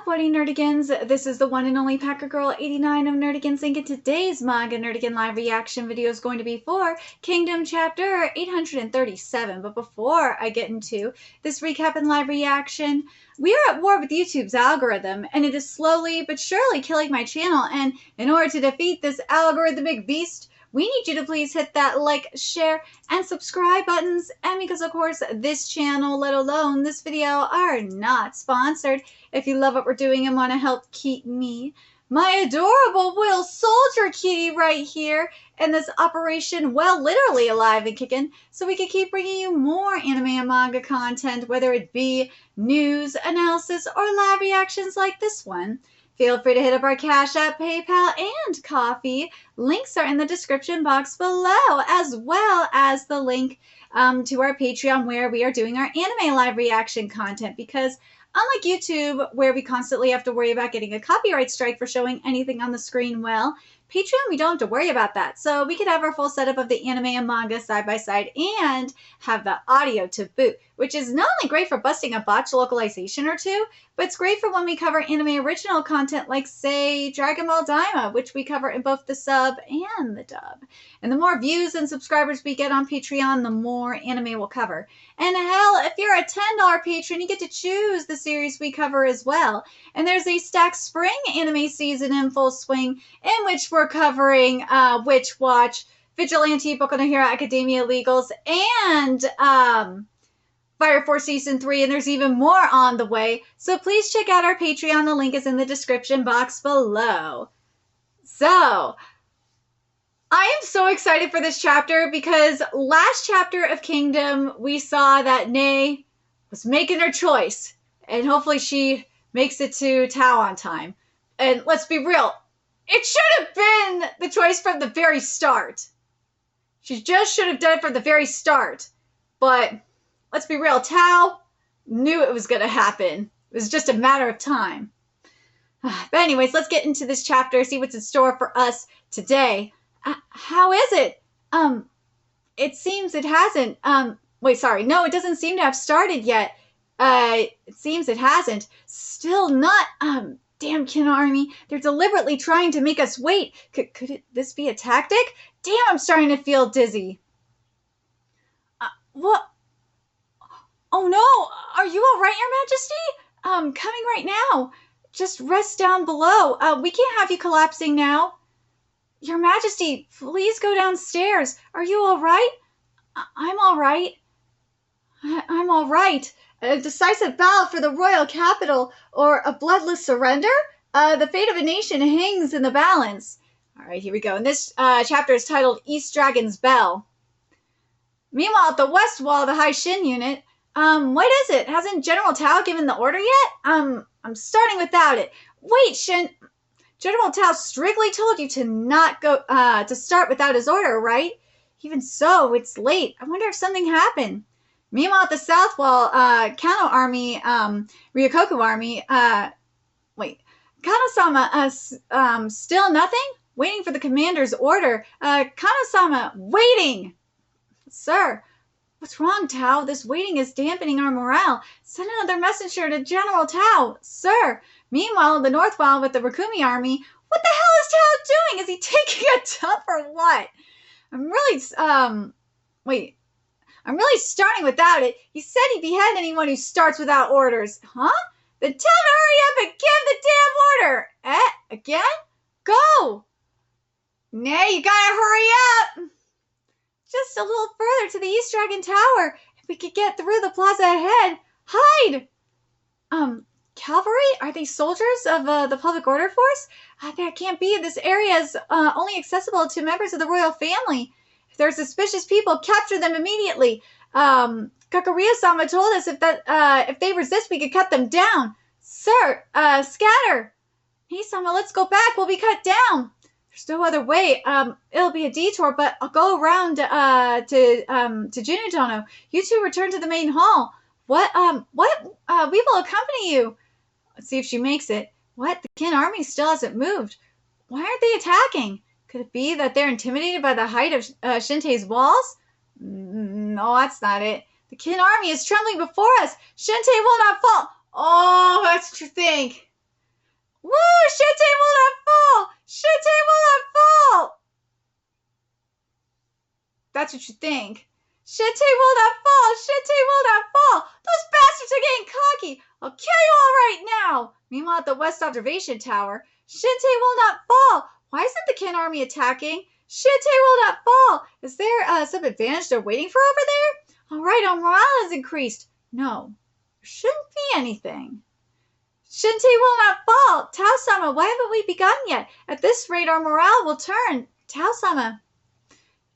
What nerdigans? This is the one and only Packer Girl 89 of Nerdigans Inc. And today's Manga Nerdigan live reaction video is going to be for Kingdom Chapter 837. But before I get into this recap and live reaction, we are at war with YouTube's algorithm, and it is slowly but surely killing my channel. And in order to defeat this algorithmic beast, we need you to please hit that like, share, and subscribe buttons. And because, of course, this channel, let alone this video, are not sponsored. If you love what we're doing and want to help keep me, my adorable Will Soldier kitty right here, and this operation, well, literally alive and kicking, so we can keep bringing you more anime and manga content, whether it be news, analysis, or live reactions like this one. Feel free to hit up our Cash App, PayPal, and Coffee. Links are in the description box below, as well as the link to our Patreon, where we are doing our anime live reaction content, because unlike YouTube, where we constantly have to worry about getting a copyright strike for showing anything on the screen, well, Patreon, we don't have to worry about that. So we could have our full setup of the anime and manga side by side and have the audio to boot, which is not only great for busting a botched localization or two, but it's great for when we cover anime original content like, say, Dragon Ball Daima, which we cover in both the sub and the dub. And the more views and subscribers we get on Patreon, the more anime we'll cover. And hell, if you're a $10 patron, you get to choose the series we cover as well. And there's a stacked spring anime season in full swing, in which we're covering Witch Watch, Vigilante, Boku no Hero Academia Legals, and Fire Force Season 3, and there's even more on the way. So please check out our Patreon. The link is in the description box below. So, I am so excited for this chapter because last chapter of Kingdom, we saw that Nay was making her choice, and hopefully she makes it to Tao on time. And let's be real, it should have been the choice from the very start. She just should have done it from the very start. But let's be real, Tao knew it was going to happen. It was just a matter of time. But anyways, let's get into this chapter, see what's in store for us today. How is it? It seems it hasn't. Wait, sorry. No, it doesn't seem to have started yet. It seems it hasn't. Still not, damn Kin Army. They're deliberately trying to make us wait. Could this be a tactic? Damn, I'm starting to feel dizzy. What? Oh no, are you all right, Your Majesty? Coming right now. Just rest down below. We can't have you collapsing now. Your Majesty, please go downstairs. Are you all right? I'm all right. I'm all right. A decisive battle for the royal capital, or a bloodless surrender? The fate of a nation hangs in the balance. All right, here we go. And this chapter is titled East Dragon's Bell. Meanwhile, at the west wall of the High Shin unit, what is it? Hasn't General Tao given the order yet? I'm starting without it. Wait, Shin... General Tao strictly told you to not go, to start without his order, right? Even so, it's late. I wonder if something happened. Meanwhile, at the south wall, Kano Army, Ryokoku Army, wait, Kano-sama, still nothing? Waiting for the commander's order. Kano-sama, waiting! Sir, what's wrong, Tao? This waiting is dampening our morale. Send another messenger to General Tao. Sir. Meanwhile, in the north wall with the Rikumi Army, what the hell is Tao doing? Is he taking a dump or what? I'm really starting without it. He said he'd behead anyone who starts without orders. Huh? Then tell him to hurry up and give the damn order. Again? Go! Nay, you gotta hurry up! Just a little further to the East Dragon Tower. If we could get through the plaza ahead. Hide! Cavalry? Are they soldiers of the public order force? That can't be. This area is only accessible to members of the royal family. If there are suspicious people, capture them immediately. Kakaria-sama told us if they resist, we could cut them down. Sir, scatter. Hey, Sama, let's go back. We'll be cut down. There's no other way. It'll be a detour, but I'll go around to Junudono. You two return to the main hall. What? We will accompany you. Let's see if she makes it. What? The Kin Army still hasn't moved. Why aren't they attacking? Could it be that they're intimidated by the height of Shintei's walls? No, that's not it. The Kin Army is trembling before us. Shintei will not fall. Oh, that's what you think. Woo! Shinte will not fall! Shinte will not fall! That's what you think. Shinte will not fall! Shinte will not fall! Those bastards are getting cocky! I'll kill you all right now! Meanwhile, at the West Observation Tower, Shinte will not fall! Why isn't the Kin Army attacking? Shinte will not fall! Is there some advantage they're waiting for over there? All right, our morale has increased. No, there shouldn't be anything. Shinte will not fall! Tao-sama, why haven't we begun yet? At this rate, our morale will turn. Tao-sama,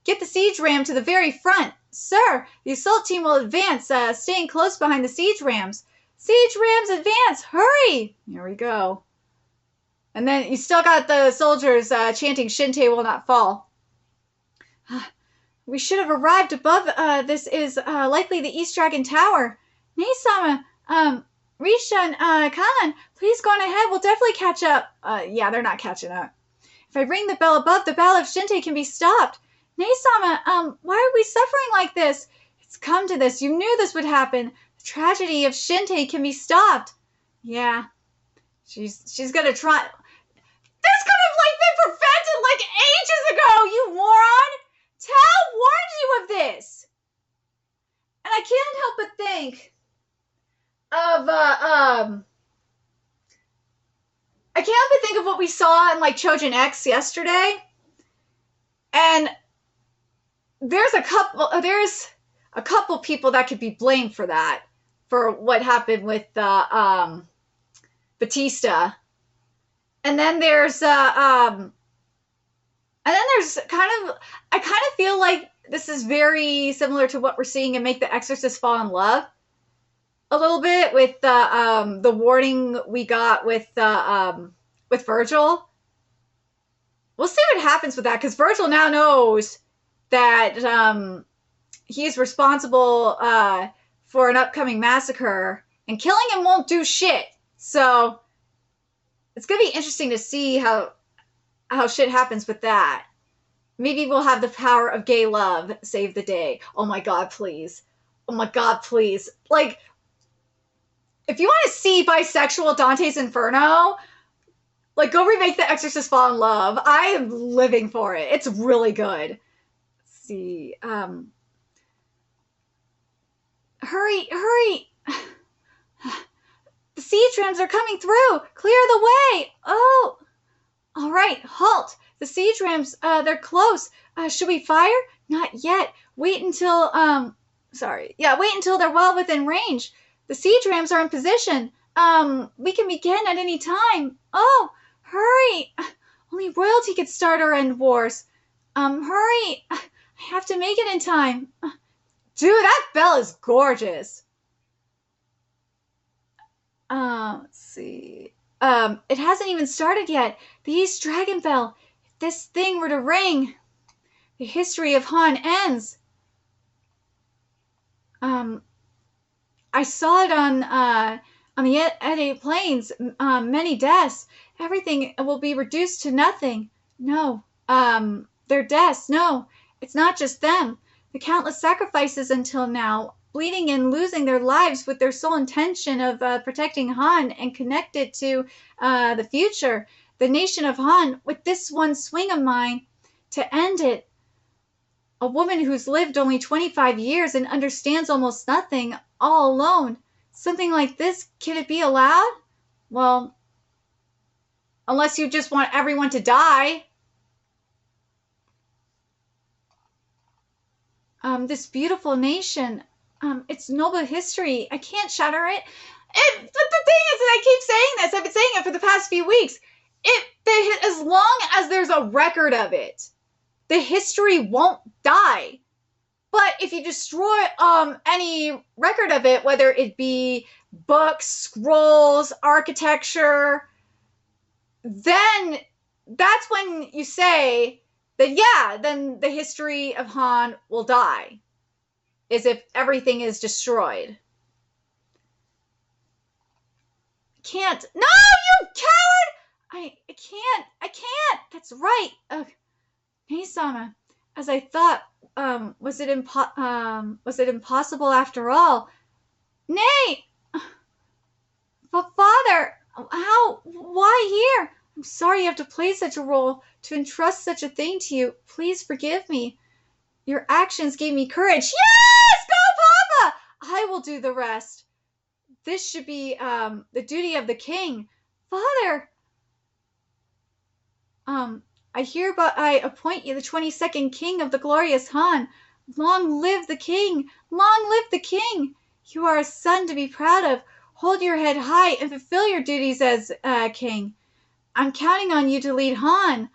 get the siege ram to the very front. Sir, the assault team will advance, staying close behind the siege rams. Siege rams, advance! Hurry! Here we go. And then you still got the soldiers chanting, Shinte will not fall. We should have arrived above. This is likely the East Dragon Tower. Nei-sama, Risha and Kanan, please go on ahead. We'll definitely catch up. Yeah, they're not catching up. If I ring the bell above, the Battle of Shinte can be stopped. Nei-sama, why are we suffering like this? It's come to this. You knew this would happen. The tragedy of Shinte can be stopped. Yeah. She's gonna try. This could have been prevented ages ago, you moron! Tao warned you of this. And I can't help but think of I can't help but think of what we saw in Chojin X yesterday. And there's a couple people that could be blamed for that, for what happened with Batista. And then there's kind of, I kind of feel like this is very similar to what we're seeing in Make the Exorcist Fall in Love. A little bit with the warning we got with Virgil. We'll see what happens with that, because Virgil now knows that he's responsible for an upcoming massacre, and killing him won't do shit. So it's gonna be interesting to see how shit happens with that. Maybe we'll have the power of gay love save the day. Oh my god, please. Oh my god, please. If you want to see bisexual Dante's Inferno, go remake The Exorcist Fall in Love. I am living for it. It's really good. Let's see. Hurry. The siege rams are coming through. Clear the way. Oh. All right, halt. The siege rams, they're close. Should we fire? Not yet. Wait until, wait until they're well within range. The siege rams are in position. We can begin at any time. Oh, hurry. Only royalty could start or end wars. Hurry. I have to make it in time. Dude, that bell is gorgeous. Let's see. It hasn't even started yet. The East Dragon Bell. If this thing were to ring, the history of Han ends. I saw it on the Eddy Plains. Many deaths. Everything will be reduced to nothing. No. Their deaths. No. It's not just them. The countless sacrifices until now, bleeding and losing their lives with their sole intention of protecting Han and connected to the future, the nation of Han, with this one swing of mine to end it. A woman who's lived only 25 years and understands almost nothing, all alone. Something like this, can it be allowed? Well, unless you just want everyone to die. This beautiful nation, its noble history, I can't shatter it. But the thing is that I keep saying this, I've been saying it for the past few weeks. As long as there's a record of it, the history won't die. But if you destroy any record of it, whether it be books, scrolls, architecture, then that's when you say that, yeah, then the history of Han will die, is if everything is destroyed. Can't. No, you coward! I can't. That's right. Nei-sama, as I thought, was it impossible after all? Nay! But father, why I'm sorry you have to play such a role, to entrust such a thing to you. Please forgive me. Your actions gave me courage. Yes! Go, Papa! I will do the rest. This should be the duty of the king. Father! I hereby appoint you the 22nd king of the glorious Han. Long live the king! Long live the king! You are a son to be proud of. Hold your head high and fulfill your duties as king. I'm counting on you to lead Han.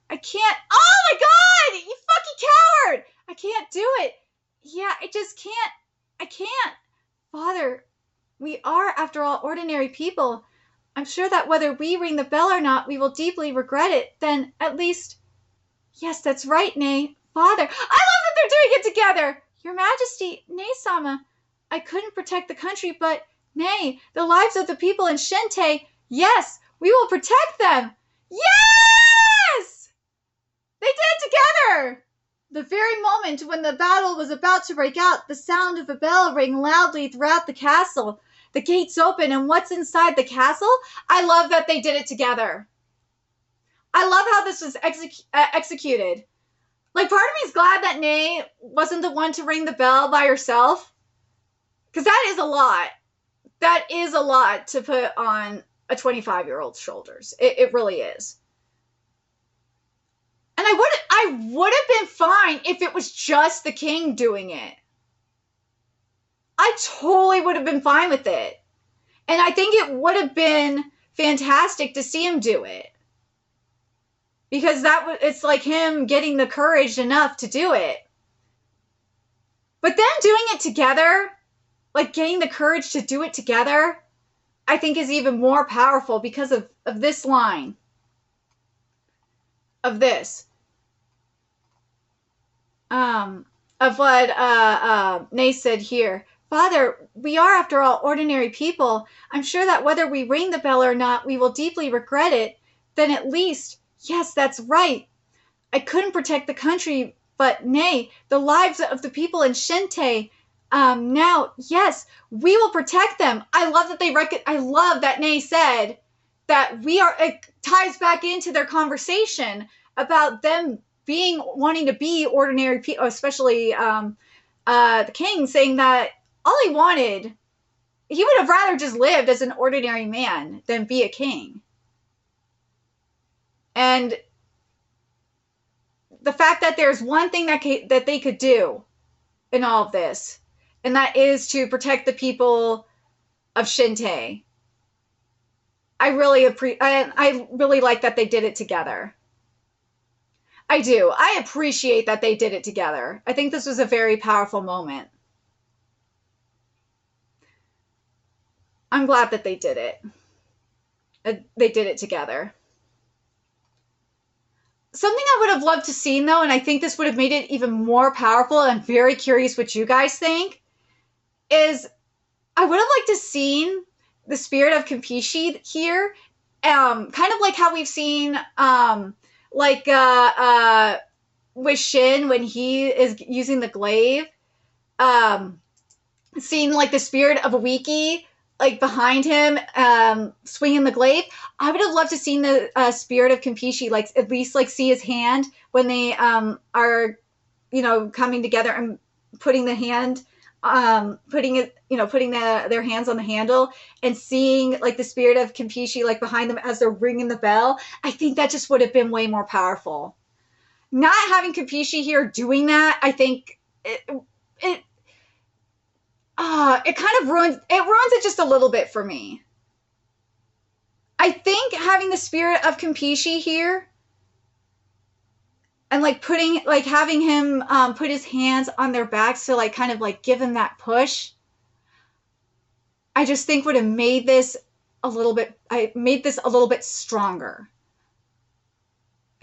I can't. Oh my god! You fucking coward! I can't do it. Yeah, I just can't. I can't. Father, we are, after all, ordinary people. I'm sure that whether we ring the bell or not, we will deeply regret it. Then, at least... Yes, that's right, Nay. Father, I love that they're doing it together! Your Majesty, Nay-sama, I couldn't protect the country, but, Nay, the lives of the people in Shente, yes, we will protect them! Yes! They did it together! The very moment when the battle was about to break out, the sound of a bell rang loudly throughout the castle. The gates open, and what's inside the castle? I love that they did it together. I love how this was executed. Like, part of me is glad that Nay wasn't the one to ring the bell by herself. Because that is a lot. That is a lot to put on a 25-year-old's shoulders. It really is. And I would have been fine if it was just the king doing it. I totally would have been fine with it. And I think it would have been fantastic to see him do it. Because it's like him getting the courage enough to do it. But then doing it together, like getting the courage to do it together, I think is even more powerful because of this line. Of this. Of what Nay said here. Father, we are, after all, ordinary people. I'm sure that whether we ring the bell or not, we will deeply regret it. Then at least, yes, that's right. I couldn't protect the country, but nay, the lives of the people in Shente. Now, yes, we will protect them. I love that I love that Nay said that it ties back into their conversation about them wanting to be ordinary people, especially the king saying that all he wanted, he would have rather just lived as an ordinary man than be a king. And the fact that there's one thing that they could do in all of this, and that is to protect the people of Shinte. I really like that they did it together. I do. I appreciate that they did it together. I think this was a very powerful moment. I'm glad that they did it. They did it together. Something I would have loved to see, though, and I think this would have made it even more powerful, and I'm very curious what you guys think, is I would have liked to seen the spirit of Kenpachi here, kind of like how we've seen, with Shin when he is using the glaive, seeing like the spirit of a Wiki like behind him, swinging the glaive. I would have loved to seen the spirit of Kenpachi, like at least like see his hand when they are, coming together and putting the hand, putting their hands on the handle and seeing like the spirit of Kenpachi like behind them as they're ringing the bell. I think that just would have been way more powerful. Not having Kenpachi here doing that, I think it kind of ruins it just a little bit for me. I think having the spirit of Kenpachi here and having him put his hands on their backs to like kind of like give him that push, I just think would have made this a little bit stronger.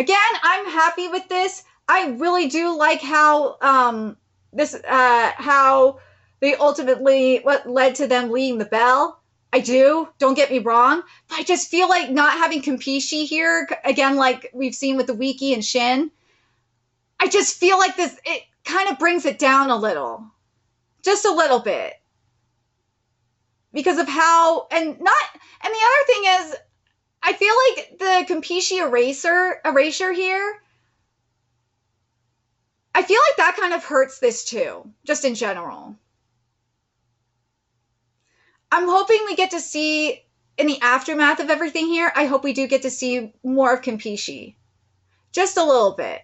Again, I'm happy with this. I really do like how how they ultimately, what led to them leading the bell. I do, don't get me wrong, but I just feel like not having Kenpachi here, again, like we've seen with the Wiki and Shin, I just feel like it kind of brings it down a little. Just a little bit. Because of how, and the other thing is, I feel like the Kampishi erasure here, I feel like that kind of hurts this too, just in general. I'm hoping we get to see, in the aftermath of everything here, I hope we do get to see more of Kampishi. Just a little bit.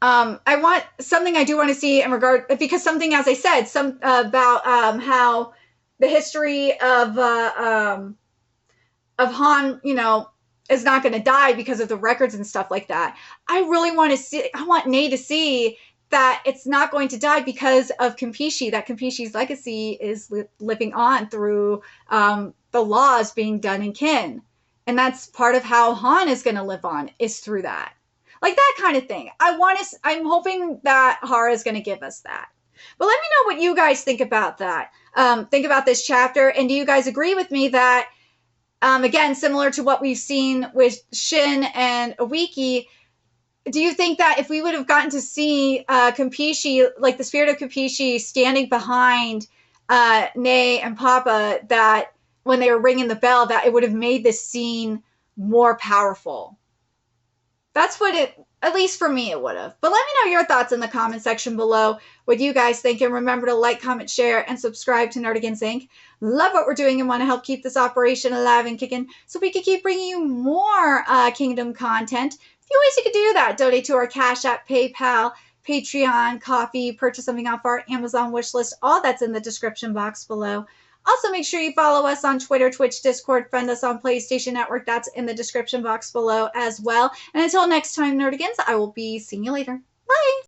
I want something I do want to see in regard, because something, as I said, some about how the history of Han, you know, is not going to die because of the records and stuff like that. I really want to see, I want Ney to see that it's not going to die because of Kampishi, that Kampishi's legacy is living on through the laws being done in Kin. And that's part of how Han is going to live on, is through that. Like that kind of thing. I'm hoping that Hara is going to give us that. But let me know what you guys think about that. Think about this chapter. And do you guys agree with me that, again, similar to what we've seen with Shin and Awiki, do you think that if we would have gotten to see Kampishi, like the spirit of Kampishi standing behind Ney and Papa, that when they were ringing the bell, that it would have made this scene more powerful? That's what it, at least for me, it would have. But let me know your thoughts in the comment section below, what you guys think, and remember to like, comment, share, and subscribe to Nerdigans Inc. Love what we're doing and want to help keep this operation alive and kicking so we can keep bringing you more Kingdom content. A few ways you could do that: donate to our Cash App, PayPal, Patreon, Coffee, purchase something off our Amazon wish list. All that's in the description box below. Also, make sure you follow us on Twitter, Twitch, Discord, friend us on PlayStation Network. That's in the description box below as well. And until next time, Nerdigans, I will be seeing you later. Bye!